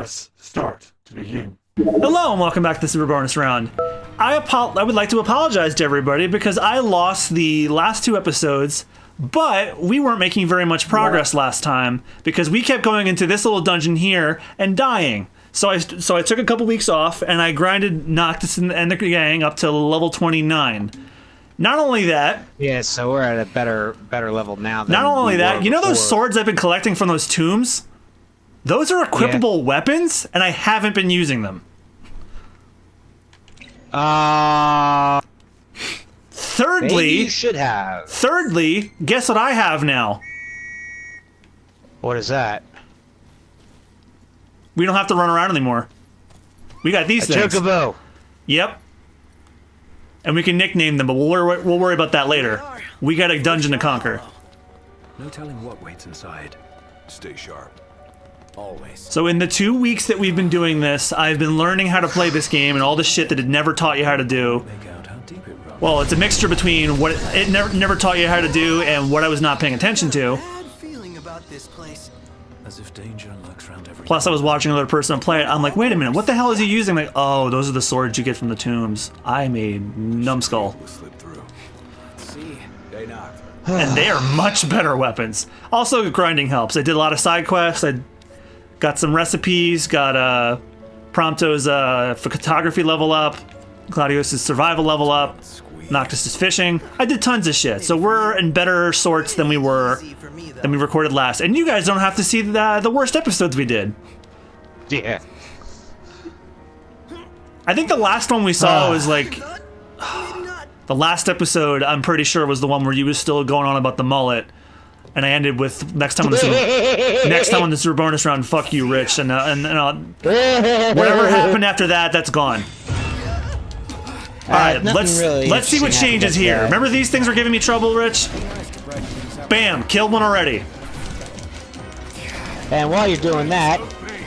Press start to begin. Hello and welcome back to the Super Bonus Round. I would like to apologize to everybody because I lost the last two episodes, but we weren't making very much progress last time because we kept going into this little dungeon here and dying. So I took a couple weeks off and I grinded Noctis and the gang up to level 29. Not only that... Yeah, so we're at a better level now than Not only we that, were you know those before. swords I've been collecting from those tombs? Those are equipable weapons, and I haven't been using them. Thirdly, maybe you should have. Thirdly, guess what I have now? What is that? We don't have to run around anymore. We got these things. Chocobo. Yep. And we can nickname them, but we'll worry about that later. We got a dungeon to conquer. No telling what waits inside. Stay sharp. Always. So in the 2 weeks that we've been doing this, I've been learning how to play this game and all the shit that it never taught you how to do. Make out how deep it runs. Well, it's a mixture between what it never taught you how to do and what I was not paying attention to. Bad feeling about this place. As if danger lurks around every Plus, I was watching another person play it. I'm like, wait a minute, what the hell is he using? Like, oh, those are the swords you get from the tombs. I made numbskull. slip through. See, they knocked. And they are much better weapons. Also, grinding helps. I did a lot of side quests. I got some recipes, got Prompto's photography level up, Gladios' survival level up, Noctis' fishing. I did tons of shit. So we're in better sorts than we were than we recorded last. And you guys don't have to see the worst episodes we did. Yeah. I think the last one we saw was like... The last episode, I'm pretty sure, was the one where you was still going on about the mullet. And I ended with next time on the Super Bonus Round, fuck you, Rich. And whatever happened after that, that's gone. All right, let's see what changes here. Remember these things were giving me trouble, Rich? Bam, killed one already. And while you're doing that,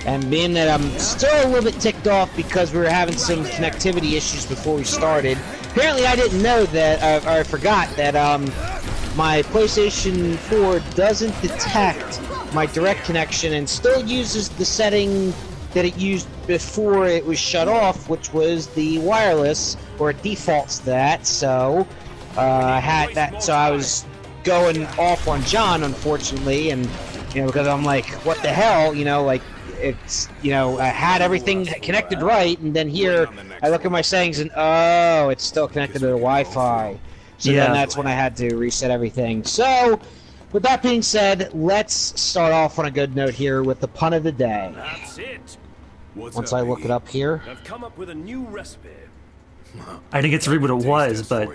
and being that I'm still a little bit ticked off because we were having some connectivity issues before we started. Apparently, I didn't know that, or I forgot that my PlayStation 4 doesn't detect my direct connection and still uses the setting that it used before it was shut off, which was the wireless, or it defaults to that. So I had that. So I was going off on John, unfortunately, and because I'm like, what the hell, like it's I had everything connected right, and then here I look at my settings and oh, it's still connected to the Wi-Fi. So then that's when I had to reset everything. So, with that being said, let's start off on a good note here with the pun of the day. That's it. Once I look it up here. I've come up with a new recipe. I didn't get to read what it was, but...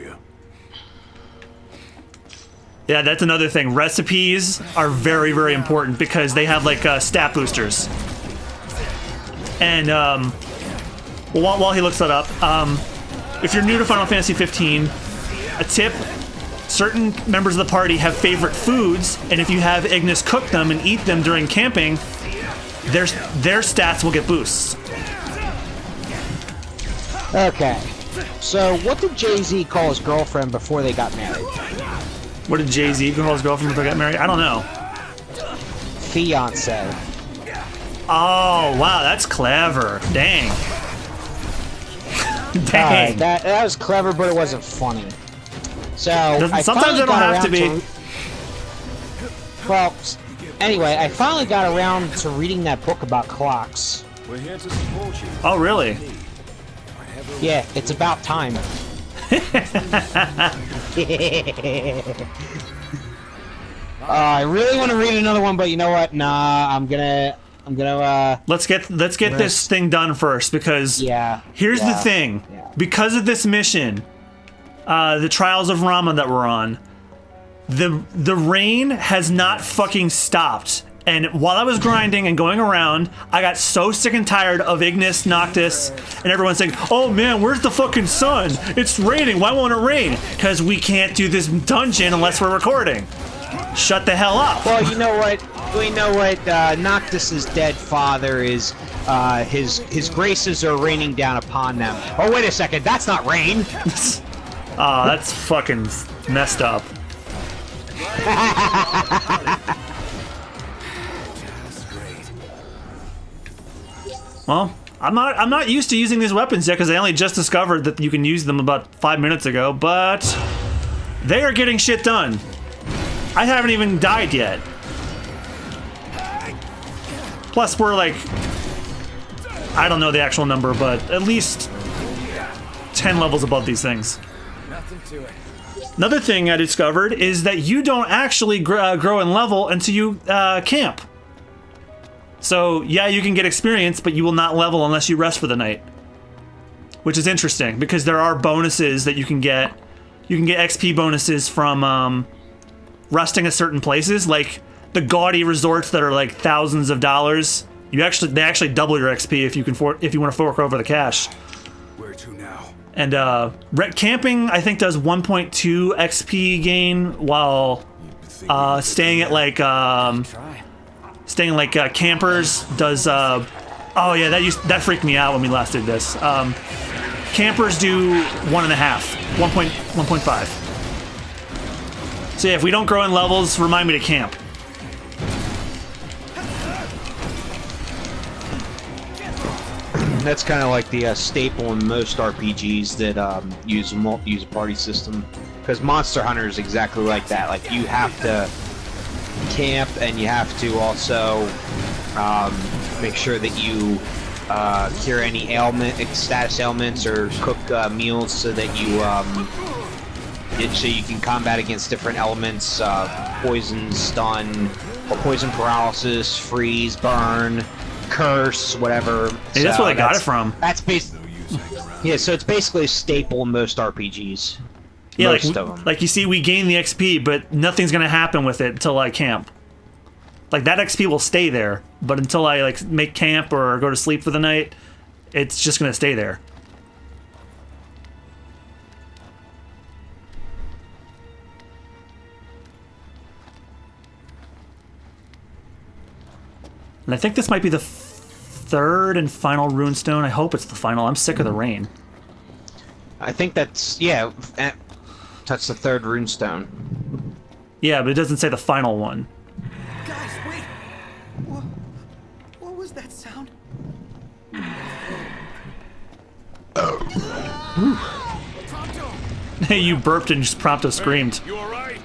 Yeah, that's another thing. Recipes are very, very important because they have, like, stat boosters. And, while he looks that up, if you're new to Final Fantasy 15... A tip, certain members of the party have favorite foods, and if you have Ignis cook them and eat them during camping, their stats will get boosts. Okay, so what did Jay-Z call his girlfriend before they got married? What did Jay-Z call his girlfriend before they got married? I don't know. Fiance. Oh, wow, that's clever. Dang. Dang. That was clever, but it wasn't funny. So sometimes it don't have to be. Well, anyway, I finally got around to reading that book about clocks. We're here to support you. Oh, really? Yeah, it's about time. I really want to read another one, but you know what? Nah, I'm gonna. Let's get this thing done first because here's the thing. Because of this mission, the Trials of Rama that we're on, the rain has not fucking stopped. And while I was grinding and going around, I got so sick and tired of Ignis, Noctis, and everyone saying, "Oh man, where's the fucking sun? It's raining. Why won't it rain?" Because we can't do this dungeon unless we're recording. Shut the hell up. Well, you know what? We know what Noctis's dead father is. His graces are raining down upon them. Oh, wait a second. That's not rain. Oh, that's fucking messed up. Well, I'm not used to using these weapons yet because I only just discovered that you can use them about 5 minutes ago, but they are getting shit done. I haven't even died yet. Plus, we're like, I don't know the actual number, but at least 10 levels above these things. Nothing to it. Another thing I discovered is that you don't actually grow in level until you camp. So, yeah, you can get experience, but you will not level unless you rest for the night. Which is interesting, because there are bonuses that you can get. You can get XP bonuses from resting at certain places, like the gaudy resorts that are like thousands of dollars. They actually double your XP if you want to fork over the cash. Where to now? And camping, I think, does 1.2 XP gain, while staying at like campers does. Oh yeah, that freaked me out when we last did this. Campers do 1.5. So yeah, if we don't grow in levels, remind me to camp. That's kind of like the staple in most RPGs that use a party system. Because Monster Hunter is exactly like that. Like, you have to camp, and you have to also make sure that you cure any status ailments, or cook meals so that you can combat against different elements, poison, stun, or poison paralysis, freeze, burn, curse, whatever. Hey, that's where I got it from. That's yeah, so it's basically a staple in most RPGs. Yeah, most of them. Like you see, we gain the XP, but nothing's gonna happen with it until I camp. Like, that XP will stay there, but until I like make camp or go to sleep for the night, it's just gonna stay there. And I think this might be the third and final runestone. I hope it's the final. I'm sick of the rain. I think that's, yeah, that's the third runestone. Yeah, but it doesn't say the final one. Guys, wait! What was that sound? Hey, you burped and just promptly screamed. You alright?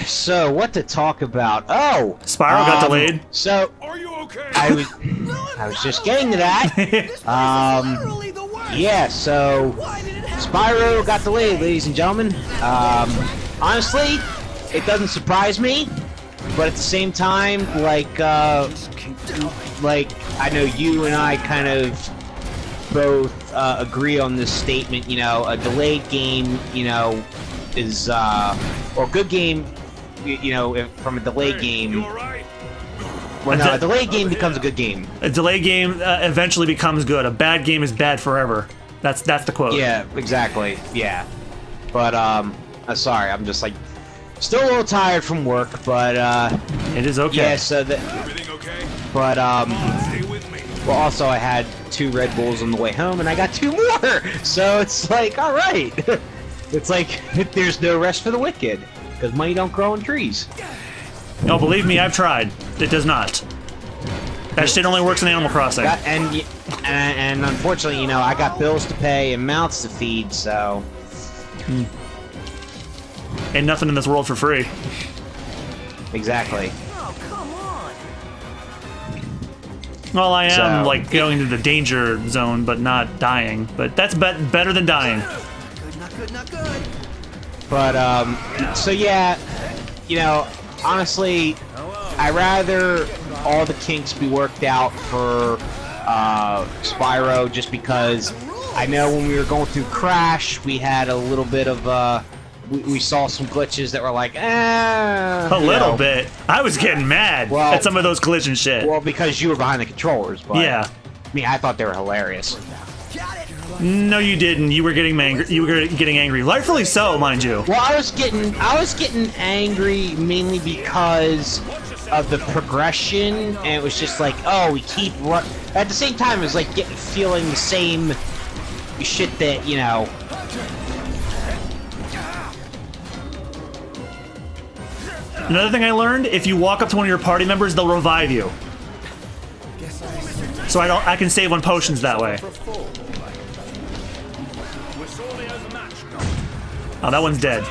So what to talk about? Oh, Spyro got delayed. So Are you okay? I was just getting to that. Literally the worst. Yeah, so Why did it happen? Spyro got delayed, ladies and gentlemen. Honestly, it doesn't surprise me, but at the same time, like I know you and I kind of both agree on this statement. You know, a delayed game, you know, is or good game, you know, from a delayed game. You alright? Well, no, a delayed game becomes a good game. A delayed game eventually becomes good. A bad game is bad forever. That's the quote. Yeah, exactly. Yeah, but sorry, I'm just like still a little tired from work, but It is okay. yeah. So Everything okay? but Stay with me. well, also I had 2 Red Bulls on the way home, and I got 2 more. So it's like, all right. It's like there's no rest for the wicked, because money don't grow on trees. No, believe me, I've tried. It does not. That shit only works in Animal Crossing. And unfortunately, you know, I got bills to pay and mouths to feed, so Ain't nothing in this world for free. exactly. Oh, come on. Well, I am So- like going to the danger zone, but not dying. But that's better than dying. Not good. But so yeah, you know, honestly, I rather all the kinks be worked out for Spyro, just because I know when we were going through Crash, we had a little bit of we saw some glitches that were like, A little bit. I was getting mad at some of those collision shit. Well, because you were behind the controllers, but Yeah. I mean, I thought they were hilarious. Got it. No, you didn't. You were getting angry. You were getting angry. Rightfully so, mind you. Well, I was getting angry mainly because of the progression, and it was just like, oh, we keep at the same time, it was like feeling the same shit that, you know. Another thing I learned: if you walk up to one of your party members, they'll revive you. So I can save on potions that way. Oh, that one's dead.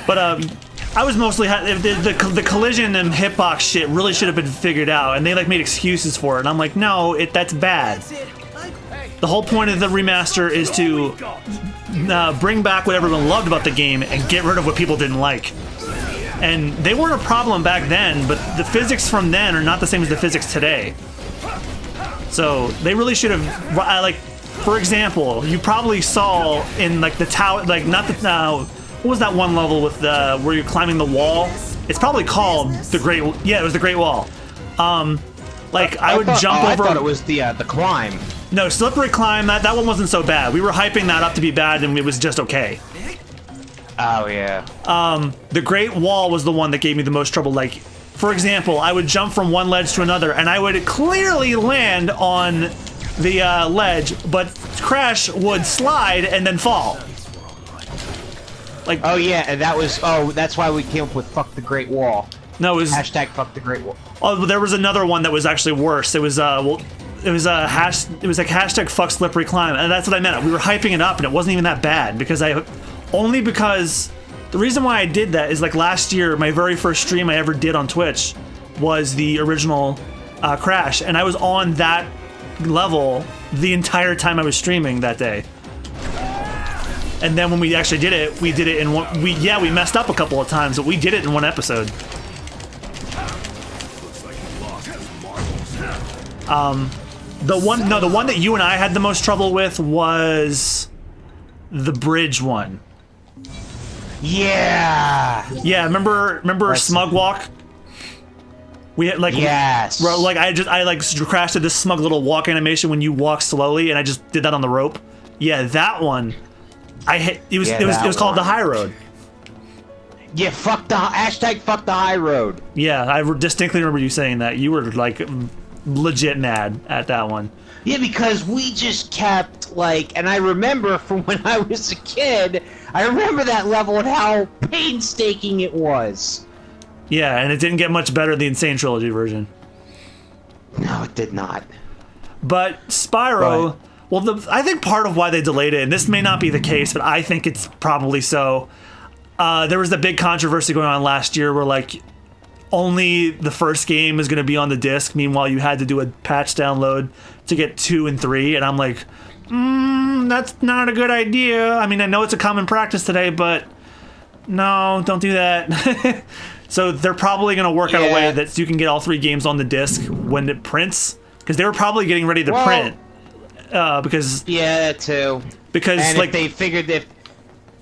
But I was mostly the collision and hitbox shit really should have been figured out, and they like made excuses for it. And I'm like, no, that's bad. The whole point of the remaster is to bring back what everyone loved about the game and get rid of what people didn't like. And they weren't a problem back then, but the physics from then are not the same as the physics today. So they really should have, like, for example, you probably saw in like the tower, like not the what was that one level with the where you're climbing the wall? It's probably called the Great. Yeah, it was the Great Wall. Like I would jump over. I thought it was the climb. No, slippery climb. That one wasn't so bad. We were hyping that up to be bad, and it was just okay. Oh yeah. The Great Wall was the one that gave me the most trouble. Like, for example, I would jump from one ledge to another, and I would clearly land on the ledge, but Crash would slide and then fall. Like, oh yeah, and that's why we came up with "fuck the Great Wall." No, it was hashtag "fuck the Great Wall." Oh, there was another one that was actually worse. It was well, it was like hashtag "fuck slippery climb," and that's what I meant. We were hyping it up, and it wasn't even that bad because the reason why I did that is like last year, my very first stream I ever did on Twitch was the original Crash, and I was on that level the entire time I was streaming that day. And then when we actually did it, we did it in one. We messed up a couple of times, but we did it in one episode. The one that you and I had the most trouble with was the bridge one. Yeah. Yeah, remember Smug Walk? We had like yes. Like I crashed at this smug little walk animation when you walk slowly, and I just did that on the rope. Yeah, that one. It was called the High Road. Yeah, fuck the High Road. Yeah, I distinctly remember you saying that. You were like legit mad at that one. Yeah, because we just kept like, and I remember from when I was a kid, I remember that level and how painstaking it was. Yeah, and it didn't get much better in the Insane Trilogy version. No, it did not. But Spyro, well, I think part of why they delayed it, and this may not be the case, but I think it's probably so. There was the big controversy going on last year where like only the first game is going to be on the disc. Meanwhile, you had to do a patch download to get 2 and 3, and I'm like, that's not a good idea. I mean, I know it's a common practice today, but no, don't do that. So they're probably going to work out a way that you can get all 3 games on the disc when it prints, because they were probably getting ready to print. Because that too. Because and like if they figured if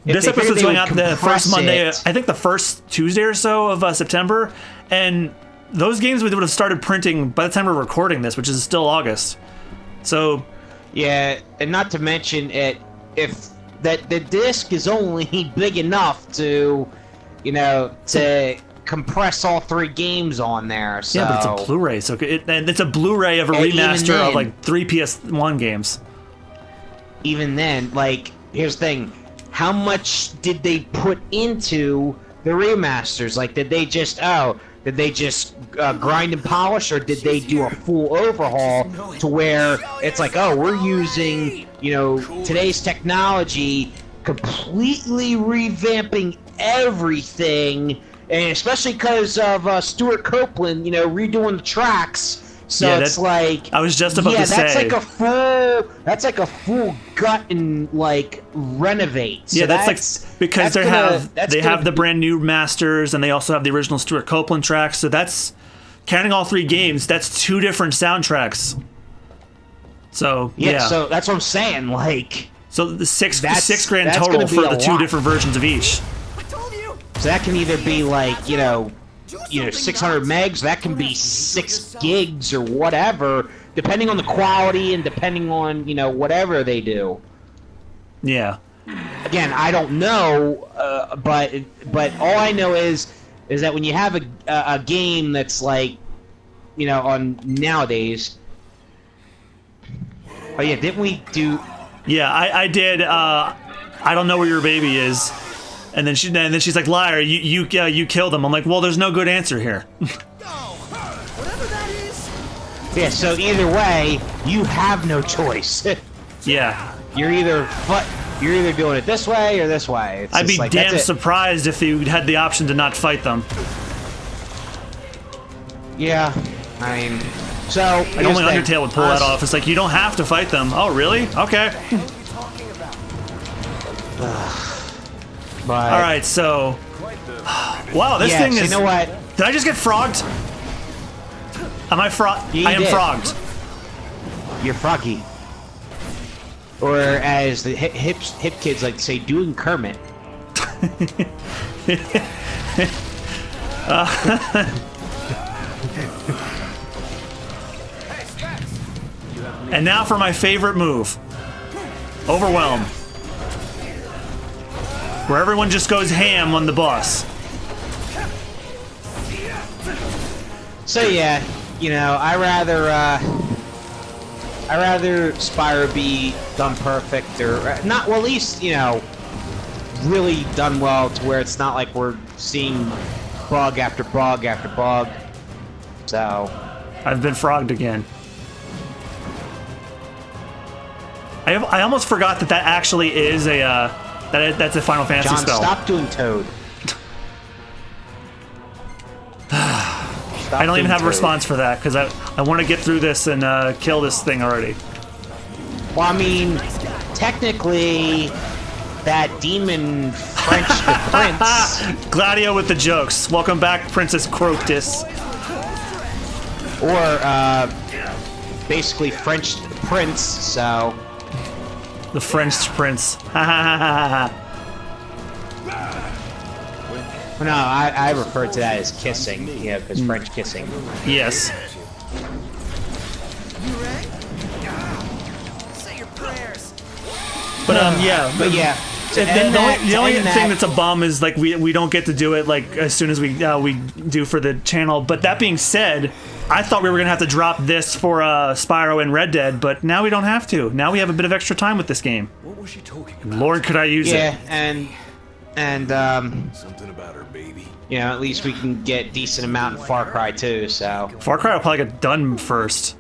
this episode's going out the first Monday, I think the first Tuesday or so of September, and those games would have started printing by the time we're recording this, which is still August. So yeah, and not to mention if that the disc is only big enough to, to compress all 3 games on there. So. Yeah, but it's a Blu-ray, so it's a Blu-ray of a remaster of like 3 PS1 games. Even then, like, here's the thing: how much did they put into the remasters? Like, did they just grind and polish, or did they do a full overhaul to where it's like, oh, we're using today's technology, completely revamping everything? And especially because of Stuart Copeland, redoing the tracks. So yeah, it's like I was just about to say. That's like a full gut and like renovate. So yeah, that's like because they have the brand new masters, and they also have the original Stuart Copeland tracks. So that's counting all 3 games. That's 2 different soundtracks. So yeah, so that's what I'm saying. Like, so the six grand total for the 2 different versions of each. So that can either be like, 600 megs, that can be 6 gigs or whatever, depending on the quality and depending on, whatever they do. Yeah. Again, I don't know, but all I know is that when you have a game that's like, on nowadays. Oh yeah, didn't we do? Yeah, I did. I Don't Know Where Your Baby Is. And then she's like, liar, you killed him. I'm like, well, there's no good answer here. Whatever that is. Yeah, so either way, you have no choice. Yeah. You're either doing it this way or this way. It's I'd just be like, damn that's it. surprised if you had the option to not fight them. Yeah, I mean, so Like only Undertale would pull that off. It's like, you don't have to fight them. Oh, really? Okay. But, All right, so... Wow, this thing is... You know what? Did I just get frogged? Am I frogged? You I am did. frogged. You're froggy. Or as the hip kids like to say, doing Kermit. And now for my favorite move. Overwhelm. Where everyone just goes ham on the boss. So yeah, you know, I rather Spyro be done perfect or not. Well, at least you know, really done well to where it's not like we're seeing bug after bug after bug. So I've been frogged again. I almost forgot that actually is a that's a Final Fantasy John, spell. stop doing Toad. I don't even have a response for that because I want to get through this and kill this thing already. Well, I mean, technically, that demon French prince, Gladio with the jokes. Welcome back, Princess Croctus. or basically French prince. So The French prince. Ha ha ha ha ha. no, I refer to that as kissing. Yeah, because French kissing. Yes. You ready? Say your prayers. But yeah. But yeah. The only thing that's a bum is like we don't get to do it like as soon as we do for the channel. But that being said, I thought we were gonna have to drop this for Spyro and Red Dead, but now we don't have to. Now we have a bit of extra time with this game. What was she talking about? Lord, could I use it? Yeah, and Something about her baby. you know, at least we can get decent amount in Far Cry too. So Far Cry will probably get done first.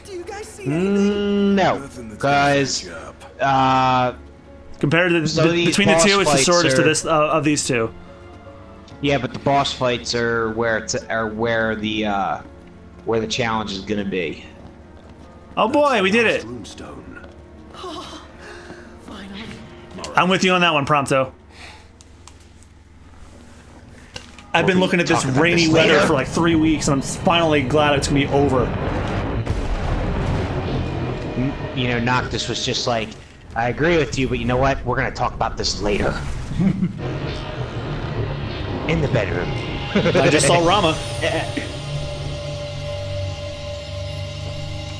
Do you guys see anything? no, because Compared to So these between the boss two, it's the fights shortest are- of this of these two. yeah, but the boss fights are where the challenge is gonna be. Oh boy, we did it! Runestone. Finally. I'm with you on that one, Prompto. I've been looking at this talk about rainy this weather later. for like 3 weeks, and I'm finally glad it's gonna be over. You know, Noctis was just like, I agree with you, but you know what? We're gonna talk about this later. In the bedroom. I just saw Rama.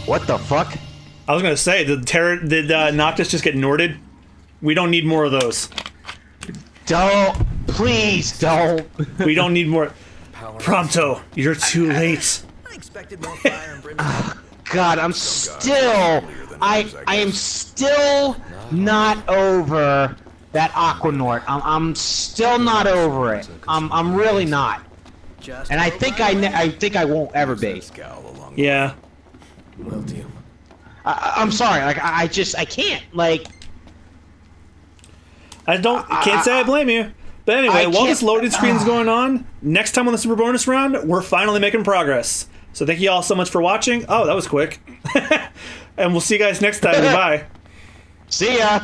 What the fuck? I was gonna say, did Noctis just get Norded? We don't need more of those. Don't. Please don't. We don't need more. Prompto, you're too late. I expected more fire and brimstone. God, I'm still. I am still not over that Aquanaut. I'm still not over it. I'm really not. Just And I think I won't ever be. Scowl along Yeah. well, deal. I'm sorry. Like I can't. Like Can't say I blame you. But anyway, I while this can't- loaded screen's going on, next time on the Super Bonus Round, we're finally making progress. So thank you all so much for watching. Oh, that was quick. And we'll see you guys next time. Goodbye. see ya.